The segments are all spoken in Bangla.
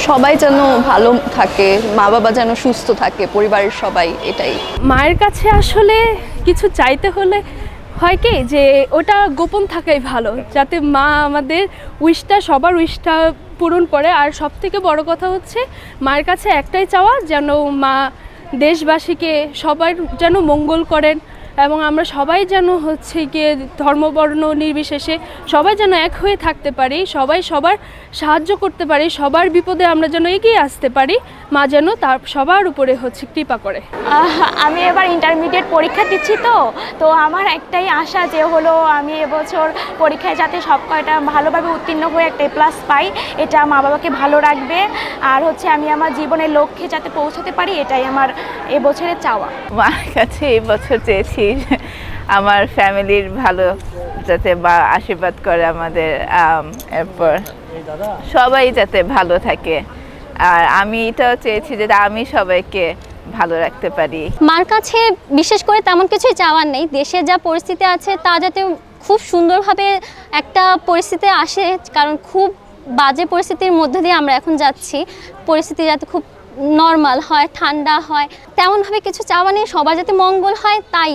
সবাই যেন ভালো থাকে, মা বাবা যেন সুস্থ থাকে, পরিবারের সবাই, এটাই। মায়ের কাছে আসলে কিছু চাইতে হলে হয় কি যে ওটা গোপন থাকাই ভালো, যাতে মা আমাদের সবার উইশটা পূরণ করে। আর সব থেকে বড় কথা হচ্ছে মায়ের কাছে একটাই চাওয়া, যেন মা দেশবাসীকে সবার যেন মঙ্গল করেন, এবং আমরা সবাই যেন গিয়ে ধর্মবর্ণ নির্বিশেষে সবাই যেন এক হয়ে থাকতে পারি, সবাই সবার সাহায্য করতে পারি, সবার বিপদে আমরা যেন এগিয়ে আসতে পারি। মা যেন তার সবার উপরে কৃপা করে। আমি এবার ইন্টারমিডিয়েট পরীক্ষা দিচ্ছি, তো আমার একটাই আশা যে হলো আমি এবছর পরীক্ষায় যাতে সব কয়টা ভালোভাবে উত্তীর্ণ হয়ে একটা প্লাস পাই, এটা মা বাবাকে ভালো রাখবে। আর আমি আমার জীবনের লক্ষ্যে যাতে পৌঁছাতে পারি, এটাই আমার এবছরের চাওয়া। মার কাছে এই বছর চেয়েছি আমার ফ্যামিলির ভালো যাতে বা আশীর্বাদ করে আমাদের, এরপর সবাই যাতে ভালো থাকে। আর আমি এটাও চেয়েছি যে আমি সবাইকে ভালো রাখতে পারি। মার কাছে বিশেষ করে তেমন কিছুই চাওয়ার নেই, দেশে যা পরিস্থিতি আছে তা যাতে খুব সুন্দরভাবে একটা পরিস্থিতি আসে, কারণ খুব বাজে পরিস্থিতির মধ্যে দিয়ে আমরা এখন যাচ্ছি। পরিস্থিতি যাতে খুব নর্মাল হয়, ঠান্ডা হয়, তেমনভাবে কিছু চাওয়া নেই, সবার যাতে মঙ্গল হয় তাই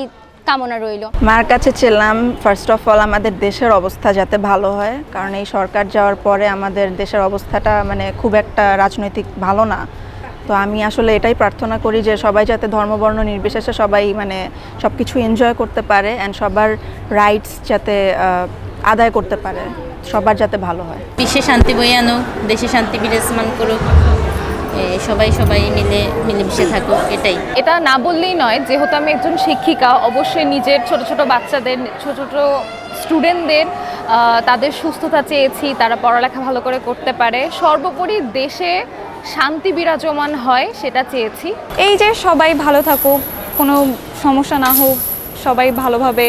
কামনা রইল। মার কাছে ছিলাম ফার্স্ট অফ অল আমাদের দেশের অবস্থা যাতে ভালো হয়, কারণ এই সরকার যাওয়ার পরে আমাদের দেশের অবস্থাটা খুব একটা রাজনৈতিক ভালো না। তো আমি আসলে এটাই প্রার্থনা করি যে সবাই যাতে ধর্মবর্ণ নির্বিশেষে সবাই সব কিছু এনজয় করতে পারে, অ্যান্ড সবার রাইটস যাতে আদায় করতে পারে, সবার যাতে ভালো হয়। বিশ্বে শান্তি বয়ে আনুক, দেশে শান্তি বিরাজমান করুক, সবাই মিলেমিশে থাকুক, এটাই। এটা না বললেই নয়, যেহেতু আমি একজন শিক্ষিকা, অবশ্যই নিজের ছোট ছোট বাচ্চাদের, ছোট ছোট স্টুডেন্টদের তাদের সুস্থতা চেয়েছি, তারা পড়ালেখা ভালো করে করতে পারে, সর্বোপরি দেশে শান্তি বিরাজমান হয় সেটা চেয়েছি। এই যে সবাই ভালো থাকুক, কোনো সমস্যা না হোক, সবাই ভালোভাবে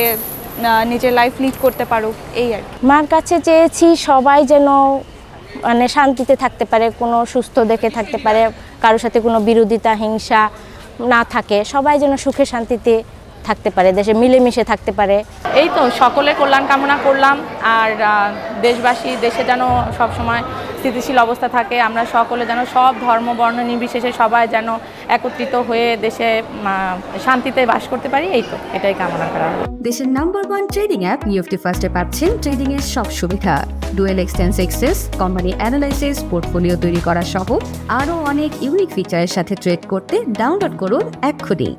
নিজের লাইফ লিড করতে পারুক, এই আর কি। মার কাছে চেয়েছি সবাই যেন শান্তিতে থাকতে পারে, কোনো সুস্থ দেখে থাকতে পারে, কারোর সাথে কোনো বিরোধিতা হিংসা না থাকে, সবাই যেন সুখে শান্তিতে থাকতে পারে, দেশে মিলেমিশে থাকতে পারে। এই তো সকলের কল্যাণ কামনা করলাম। আর দেশে যেন সবসময় স্থিতিশীল অবস্থা থাকে, আমরা সকলে যেন সব ধর্ম বর্ণ নির্বিশেষে সবাই যেন একত্রিত হয়ে দেশে শান্তিতে বাস করতে পারি, এটাই কামনা করা। দেশের নাম্বার 1 ট্রেডিং অ্যাপ নিফটি ফার্স্টে পাচ্ছেন ট্রেডিং এর সব সুবিধা, dual exchange access, company analysis, portfolio তৈরি করা সহ আরও অনেক ইউনিক ফিচারের সাথে ট্রেড করতে ডাউনলোড করুন এক্ষুনি।